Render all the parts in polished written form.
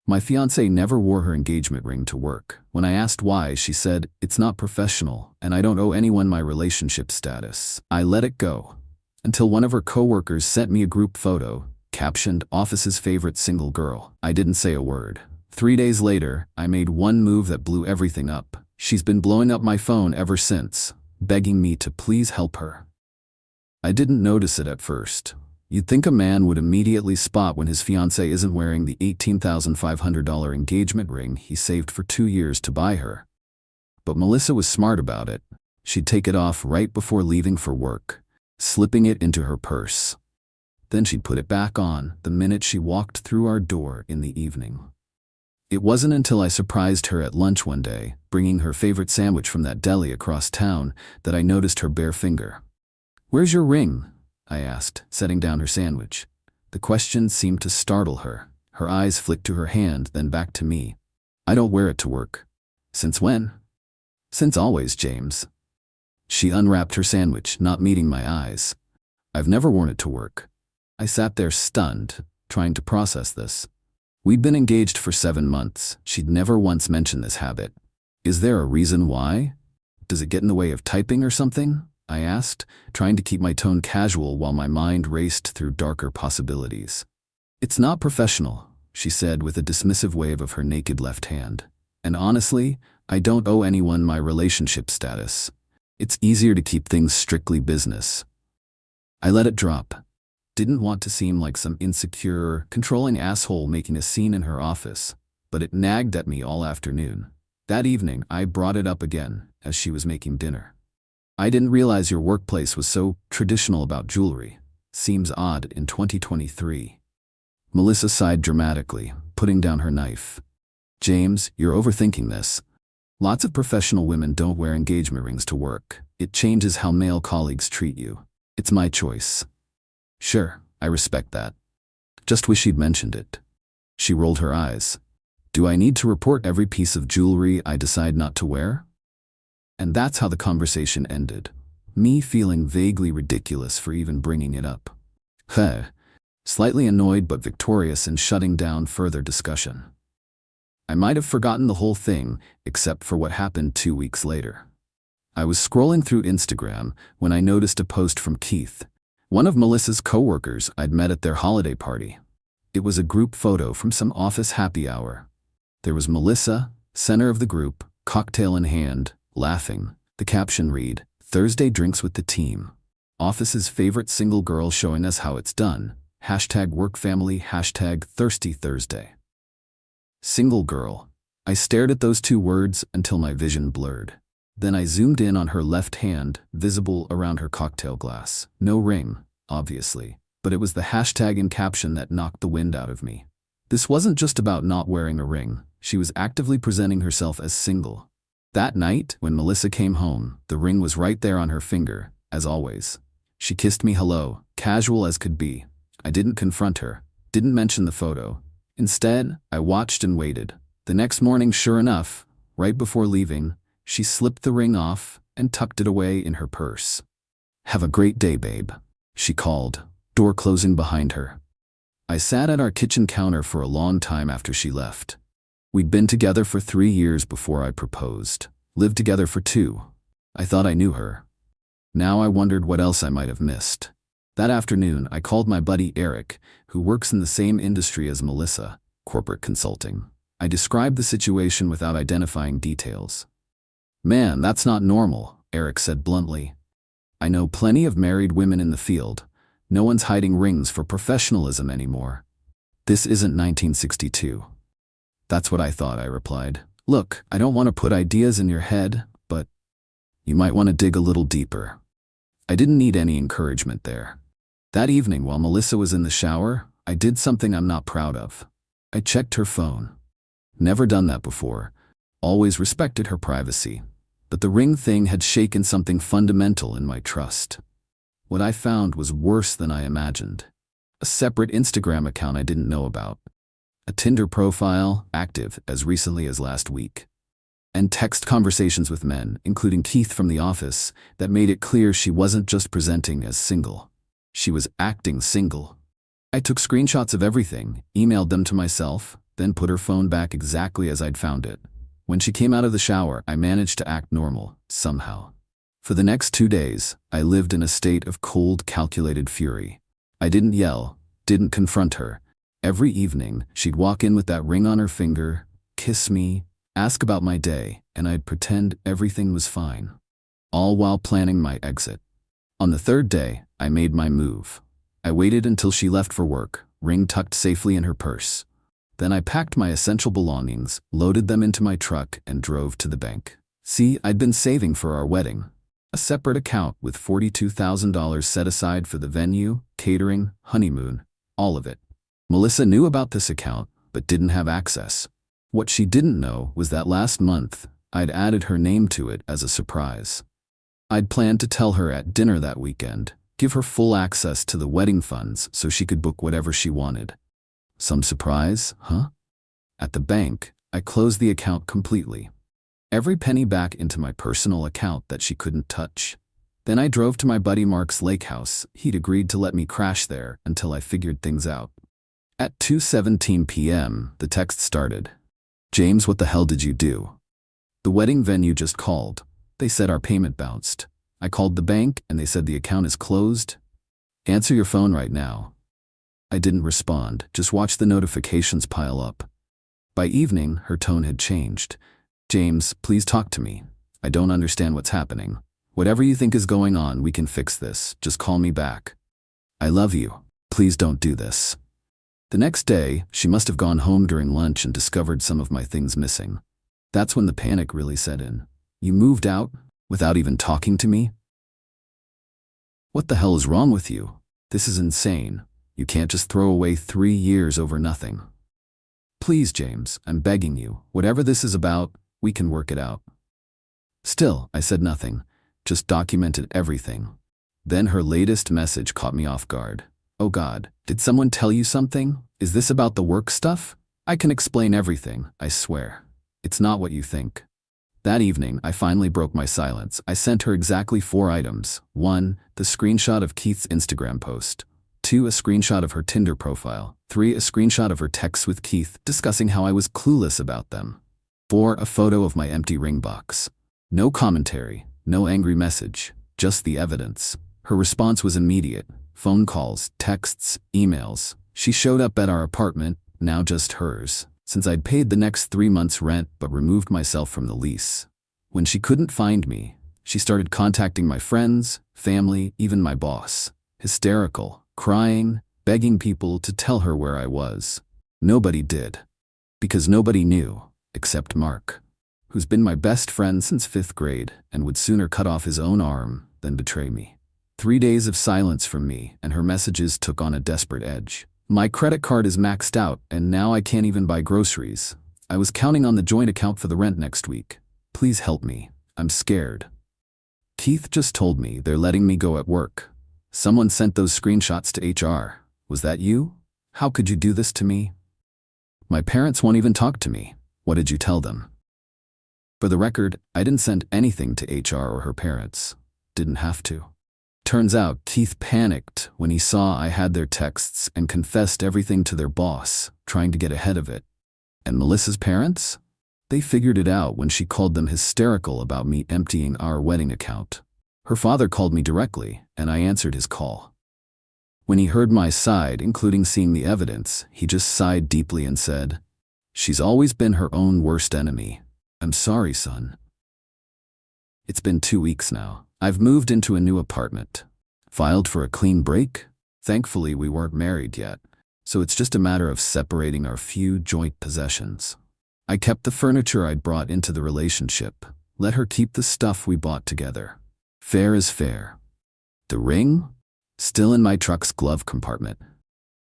My fiancée never wore her engagement ring to work. When I asked why, she said, "It's not professional, and I don't owe anyone my relationship status." I let it go. Until one of her coworkers sent me a group photo, captioned, "Office's favorite single girl." I didn't say a word. 3 days later, I made one move that blew everything up. She's been blowing up my phone ever since, begging me to please help her. I didn't notice it at first. You'd think a man would immediately spot when his fiancée isn't wearing the $18,500 engagement ring he saved for 2 years to buy her. But Melissa was smart about it. She'd take it off right before leaving for work, slipping it into her purse. Then she'd put it back on the minute she walked through our door in the evening. It wasn't until I surprised her at lunch one day, bringing her favorite sandwich from that deli across town, that I noticed her bare finger. "Where's your ring?" I asked, setting down her sandwich. The question seemed to startle her. Her eyes flicked to her hand, then back to me. "I don't wear it to work." "Since when?" "Since always, James." She unwrapped her sandwich, not meeting my eyes. "I've never worn it to work." I sat there stunned, trying to process this. We'd been engaged for 7 months. She'd never once mentioned this habit. "Is there a reason why? Does it get in the way of typing or something?" I asked, trying to keep my tone casual while my mind raced through darker possibilities. "It's not professional," she said with a dismissive wave of her naked left hand. "And honestly, I don't owe anyone my relationship status. It's easier to keep things strictly business." I let it drop. Didn't want to seem like some insecure, controlling asshole making a scene in her office, but it nagged at me all afternoon. That evening, I brought it up again as she was making dinner. "I didn't realize your workplace was so traditional about jewelry. Seems odd in 2023. Melissa sighed dramatically, putting down her knife. "James, you're overthinking this. Lots of professional women don't wear engagement rings to work. It changes how male colleagues treat you. It's my choice." "Sure, I respect that. Just wish you'd mentioned it." She rolled her eyes. "Do I need to report every piece of jewelry I decide not to wear?" And that's how the conversation ended, me feeling vaguely ridiculous for even bringing it up. Slightly annoyed but victorious in shutting down further discussion. I might have forgotten the whole thing, except for what happened 2 weeks later. I was scrolling through Instagram when I noticed a post from Keith, one of Melissa's coworkers I'd met at their holiday party. It was a group photo from some office happy hour. There was Melissa, center of the group, cocktail in hand, laughing. The caption read, "Thursday drinks with the team. Office's favorite single girl showing us how it's done. #workfamily, #thirsty Thursday." Single girl. I stared at those 2 words until my vision blurred. Then I zoomed in on her left hand, visible around her cocktail glass. No ring, obviously, but it was the hashtag in caption that knocked the wind out of me. This wasn't just about not wearing a ring. She was actively presenting herself as single. That night, when Melissa came home, the ring was right there on her finger, as always. She kissed me hello, casual as could be. I didn't confront her, didn't mention the photo. Instead, I watched and waited. The next morning, sure enough, right before leaving, she slipped the ring off and tucked it away in her purse. "Have a great day, babe," she called, door closing behind her. I sat at our kitchen counter for a long time after she left. We'd been together for 3 years before I proposed, lived together for 2. I thought I knew her. Now I wondered what else I might have missed. That afternoon, I called my buddy Eric, who works in the same industry as Melissa, corporate consulting. I described the situation without identifying details. "Man, that's not normal," Eric said bluntly. "I know plenty of married women in the field. No one's hiding rings for professionalism anymore. This isn't 1962. "That's what I thought," I replied. "Look, I don't want to put ideas in your head, but you might want to dig a little deeper." I didn't need any encouragement there. That evening, while Melissa was in the shower, I did something I'm not proud of. I checked her phone. Never done that before. Always respected her privacy. But the ring thing had shaken something fundamental in my trust. What I found was worse than I imagined. A separate Instagram account I didn't know about. A Tinder profile, active as recently as last week. And text conversations with men, including Keith from the office, that made it clear she wasn't just presenting as single. She was acting single. I took screenshots of everything, emailed them to myself, then put her phone back exactly as I'd found it. When she came out of the shower, I managed to act normal, somehow. For the next 2 days, I lived in a state of cold, calculated fury. I didn't yell, didn't confront her. Every evening, she'd walk in with that ring on her finger, kiss me, ask about my day, and I'd pretend everything was fine. All while planning my exit. On the 3rd day, I made my move. I waited until she left for work, ring tucked safely in her purse. Then I packed my essential belongings, loaded them into my truck, and drove to the bank. See, I'd been saving for our wedding. A separate account with $42,000 set aside for the venue, catering, honeymoon, all of it. Melissa knew about this account, but didn't have access. What she didn't know was that last month, I'd added her name to it as a surprise. I'd planned to tell her at dinner that weekend, give her full access to the wedding funds so she could book whatever she wanted. Some surprise, huh? At the bank, I closed the account completely. Every penny back into my personal account that she couldn't touch. Then I drove to my buddy Mark's lake house. He'd agreed to let me crash there until I figured things out. At 2:17 p.m., the text started. James, what the hell did you do? The wedding venue just called. They said our payment bounced. I called the bank and they said the account is closed. Answer your phone right now. I didn't respond, just watched the notifications pile up. By evening, her tone had changed. James, please talk to me. I don't understand what's happening. Whatever you think is going on, we can fix this. Just call me back. I love you. Please don't do this. The next day, she must have gone home during lunch and discovered some of my things missing. That's when the panic really set in. You moved out without even talking to me? What the hell is wrong with you? This is insane. You can't just throw away 3 years over nothing. Please, James, I'm begging you. Whatever this is about, we can work it out. Still, I said nothing, just documented everything. Then her latest message caught me off guard. Oh God, did someone tell you something? Is this about the work stuff? I can explain everything, I swear. It's not what you think. That evening, I finally broke my silence. I sent her exactly 4 items. 1, the screenshot of Keith's Instagram post. 2, a screenshot of her Tinder profile. 3, a screenshot of her texts with Keith discussing how I was clueless about them. 4, a photo of my empty ring box. No commentary, no angry message, just the evidence. Her response was immediate. Phone calls, texts, emails. She showed up at our apartment, now just hers, since I'd paid the next 3 months' rent but removed myself from the lease. When she couldn't find me, she started contacting my friends, family, even my boss. Hysterical, crying, begging people to tell her where I was. Nobody did. Because nobody knew, except Mark, who's been my best friend since 5th grade and would sooner cut off his own arm than betray me. 3 days of silence from me, and her messages took on a desperate edge. My credit card is maxed out, and now I can't even buy groceries. I was counting on the joint account for the rent next week. Please help me. I'm scared. Keith just told me they're letting me go at work. Someone sent those screenshots to HR. Was that you? How could you do this to me? My parents won't even talk to me. What did you tell them? For the record, I didn't send anything to HR or her parents. Didn't have to. Turns out Keith panicked when he saw I had their texts and confessed everything to their boss, trying to get ahead of it. And Melissa's parents? They figured it out when she called them hysterical about me emptying our wedding account. Her father called me directly, and I answered his call. When he heard my side, including seeing the evidence, he just sighed deeply and said, "She's always been her own worst enemy. I'm sorry, son." It's been 2 weeks now. I've moved into a new apartment. Filed for a clean break? Thankfully, we weren't married yet, so it's just a matter of separating our few joint possessions. I kept the furniture I'd brought into the relationship. Let her keep the stuff we bought together. Fair is fair. The ring? Still in my truck's glove compartment.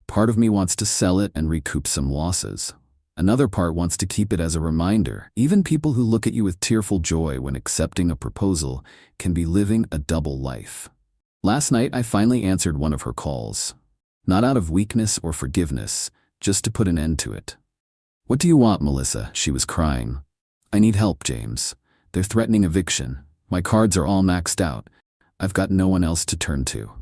Part of me wants to sell it and recoup some losses. Another part wants to keep it as a reminder. Even people who look at you with tearful joy when accepting a proposal can be living a double life. Last night, I finally answered one of her calls. Not out of weakness or forgiveness, just to put an end to it. "What do you want, Melissa?" She was crying. "I need help, James. They're threatening eviction. My cards are all maxed out. I've got no one else to turn to."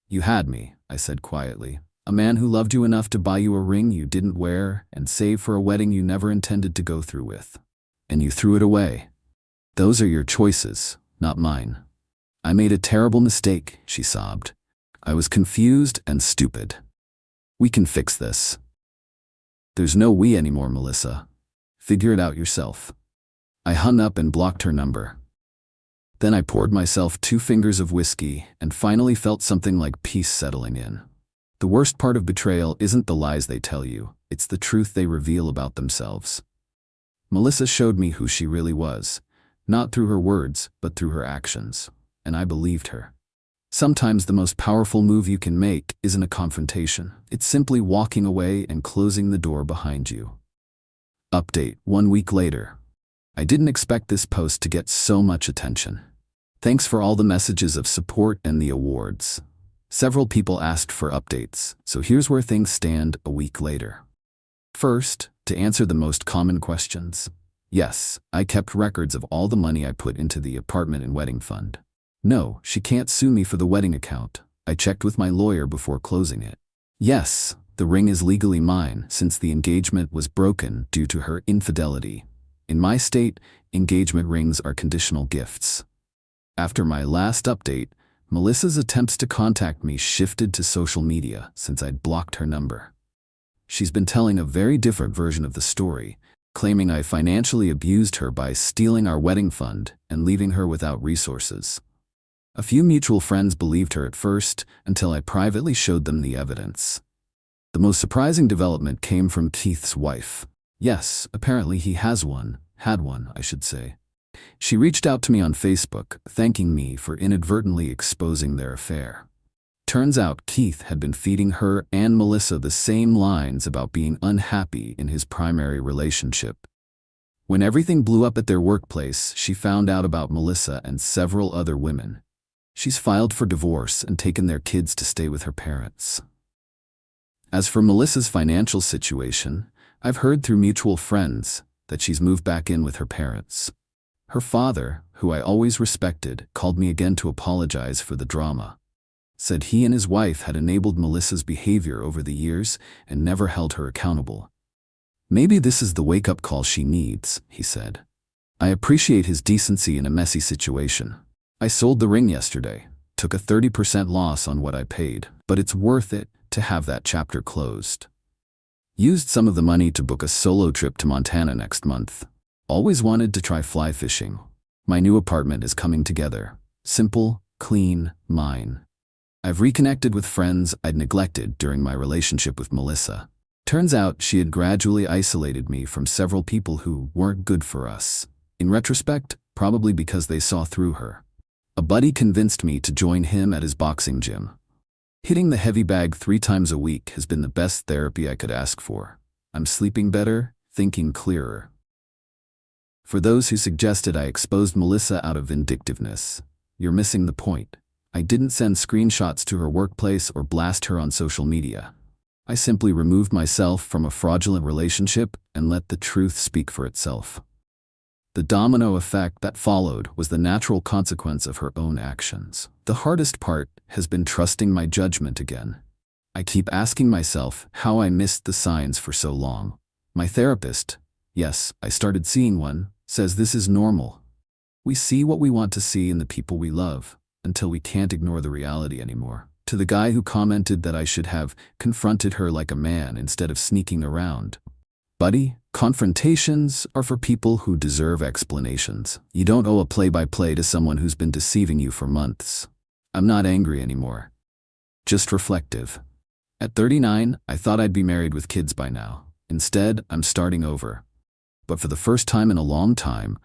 "You had me," I said quietly. A man who loved you enough to buy you a ring you didn't wear and save for a wedding you never intended to go through with. And you threw it away. Those are your choices, not mine. I made a terrible mistake, she sobbed. I was confused and stupid. We can fix this. There's no we anymore, Melissa. Figure it out yourself. I hung up and blocked her number. Then I poured myself 2 fingers of whiskey and finally felt something like peace settling in. The worst part of betrayal isn't the lies they tell you, it's the truth they reveal about themselves. Melissa showed me who she really was, not through her words, but through her actions, and I believed her. Sometimes the most powerful move you can make isn't a confrontation. It's simply walking away and closing the door behind you. Update 1 week later. I didn't expect this post to get so much attention. Thanks for all the messages of support and the awards. Several people asked for updates, so here's where things stand a week later. First, to answer the most common questions. Yes, I kept records of all the money I put into the apartment and wedding fund. No, she can't sue me for the wedding account. I checked with my lawyer before closing it. Yes, the ring is legally mine since the engagement was broken due to her infidelity. In my state, engagement rings are conditional gifts. After my last update, Melissa's attempts to contact me shifted to social media since I'd blocked her number. She's been telling a very different version of the story, claiming I financially abused her by stealing our wedding fund and leaving her without resources. A few mutual friends believed her at first until I privately showed them the evidence. The most surprising development came from Keith's wife. Yes, apparently he had one, I should say. She reached out to me on Facebook, thanking me for inadvertently exposing their affair. Turns out Keith had been feeding her and Melissa the same lines about being unhappy in his primary relationship. When everything blew up at their workplace, she found out about Melissa and several other women. She's filed for divorce and taken their kids to stay with her parents. As for Melissa's financial situation, I've heard through mutual friends that she's moved back in with her parents. Her father, who I always respected, called me again to apologize for the drama. Said he and his wife had enabled Melissa's behavior over the years and never held her accountable. Maybe this is the wake-up call she needs, he said. I appreciate his decency in a messy situation. I sold the ring yesterday, took a 30% loss on what I paid, but it's worth it to have that chapter closed. Used some of the money to book a solo trip to Montana next month. Always wanted to try fly fishing. My new apartment is coming together. Simple, clean, mine. I've reconnected with friends I'd neglected during my relationship with Melissa. Turns out she had gradually isolated me from several people who weren't good for us. In retrospect, probably because they saw through her. A buddy convinced me to join him at his boxing gym. Hitting the heavy bag 3 times a week has been the best therapy I could ask for. I'm sleeping better, thinking clearer. For those who suggested I exposed Melissa out of vindictiveness, you're missing the point. I didn't send screenshots to her workplace or blast her on social media. I simply removed myself from a fraudulent relationship and let the truth speak for itself. The domino effect that followed was the natural consequence of her own actions. The hardest part has been trusting my judgment again. I keep asking myself how I missed the signs for so long. My therapist, yes, I started seeing one, says this is normal. We see what we want to see in the people we love, until we can't ignore the reality anymore. To the guy who commented that I should have confronted her like a man instead of sneaking around. Buddy, confrontations are for people who deserve explanations. You don't owe a play-by-play to someone who's been deceiving you for months. I'm not angry anymore. Just reflective. At 39, I thought I'd be married with kids by now. Instead, I'm starting over. But for the first time in a long time,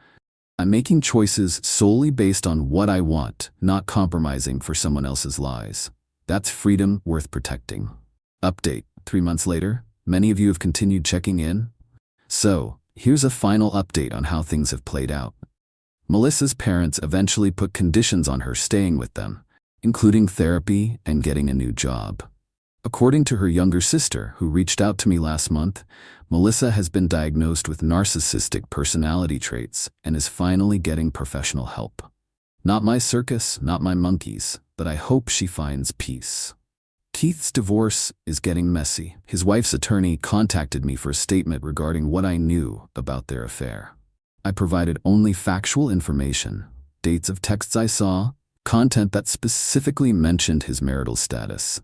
I'm making choices solely based on what I want, not compromising for someone else's lies. That's freedom worth protecting. Update. 3 months later, many of you have continued checking in. So, here's a final update on how things have played out. Melissa's parents eventually put conditions on her staying with them, including therapy and getting a new job. According to her younger sister, who reached out to me last month, Melissa has been diagnosed with narcissistic personality traits and is finally getting professional help. Not my circus, not my monkeys, but I hope she finds peace. Keith's divorce is getting messy. His wife's attorney contacted me for a statement regarding what I knew about their affair. I provided only factual information, dates of texts I saw, content that specifically mentioned his marital status.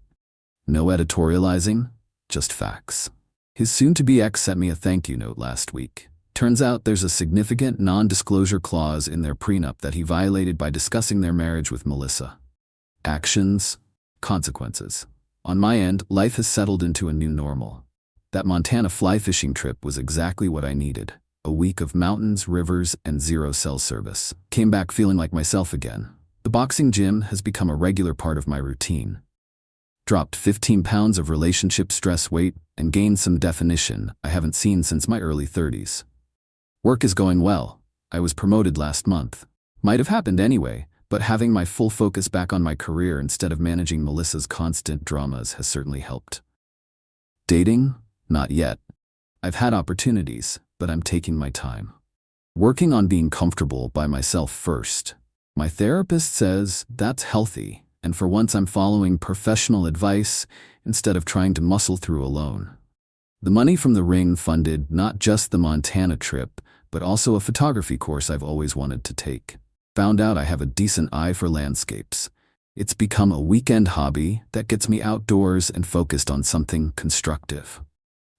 No editorializing, just facts. His soon-to-be ex sent me a thank you note last week. Turns out there's a significant non-disclosure clause in their prenup that he violated by discussing their marriage with Melissa. Actions, consequences. On my end, life has settled into a new normal. That Montana fly fishing trip was exactly what I needed. A week of mountains, rivers, and zero cell service. Came back feeling like myself again. The boxing gym has become a regular part of my routine. Dropped 15 pounds of relationship stress weight and gained some definition I haven't seen since my early 30s. Work is going well. I was promoted last month. Might have happened anyway, but having my full focus back on my career instead of managing Melissa's constant dramas has certainly helped. Dating? Not yet. I've had opportunities, but I'm taking my time. Working on being comfortable by myself first. My therapist says that's healthy, and for once I'm following professional advice instead of trying to muscle through alone. The money from the ring funded not just the Montana trip, but also a photography course I've always wanted to take. Found out I have a decent eye for landscapes. It's become a weekend hobby that gets me outdoors and focused on something constructive.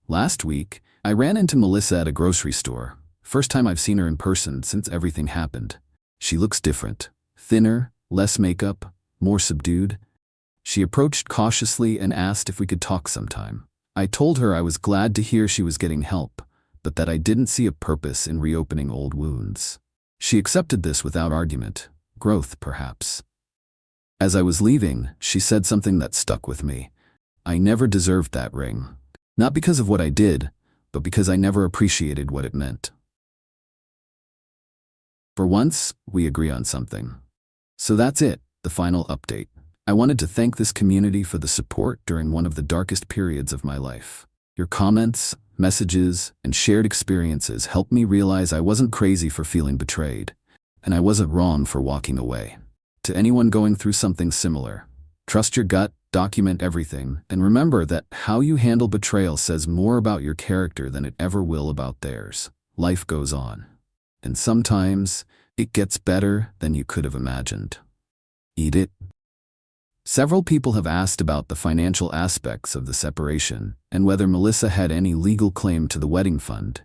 Last week, I ran into Melissa at a grocery store. First time I've seen her in person since everything happened. She looks different. Thinner, less makeup, more subdued. She approached cautiously and asked if we could talk sometime. I told her I was glad to hear she was getting help, but that I didn't see a purpose in reopening old wounds. She accepted this without argument. Growth, perhaps. As I was leaving, she said something that stuck with me. I never deserved that ring. Not because of what I did, but because I never appreciated what it meant. For once, we agree on something. So that's it, the final update. I wanted to thank this community for the support during one of the darkest periods of my life. Your comments, messages, and shared experiences helped me realize I wasn't crazy for feeling betrayed, and I wasn't wrong for walking away. To anyone going through something similar, trust your gut, document everything, and remember that how you handle betrayal says more about your character than it ever will about theirs. Life goes on. And sometimes, it gets better than you could have imagined. Eat it. Several people have asked about the financial aspects of the separation and whether Melissa had any legal claim to the wedding fund.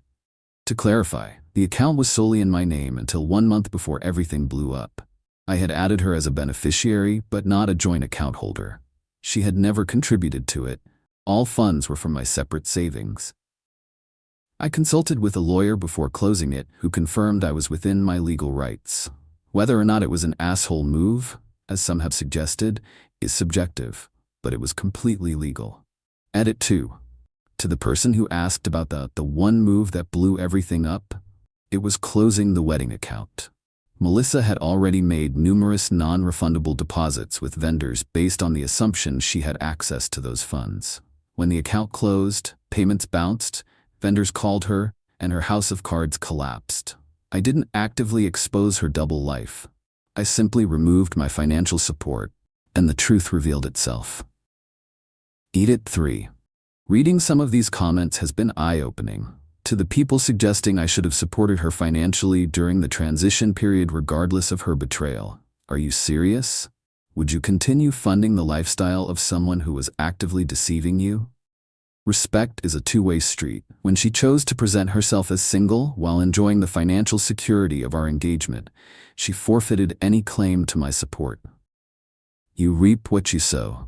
To clarify, the account was solely in my name until 1 month before everything blew up. I had added her as a beneficiary, but not a joint account holder. She had never contributed to it. All funds were from my separate savings. I consulted with a lawyer before closing it who confirmed I was within my legal rights. Whether or not it was an asshole move, as some have suggested, is subjective, but it was completely legal. Edit 2. To the person who asked about the one move that blew everything up, it was closing the wedding account. Melissa had already made numerous non-refundable deposits with vendors based on the assumption she had access to those funds. When the account closed, payments bounced, vendors called her, and her house of cards collapsed. I didn't actively expose her double life. I simply removed my financial support, and the truth revealed itself. Eat it 3. Reading some of these comments has been eye-opening. To the people suggesting I should have supported her financially during the transition period regardless of her betrayal. Are you serious? Would you continue funding the lifestyle of someone who was actively deceiving you? Respect is a two-way street. When she chose to present herself as single while enjoying the financial security of our engagement, she forfeited any claim to my support. You reap what you sow.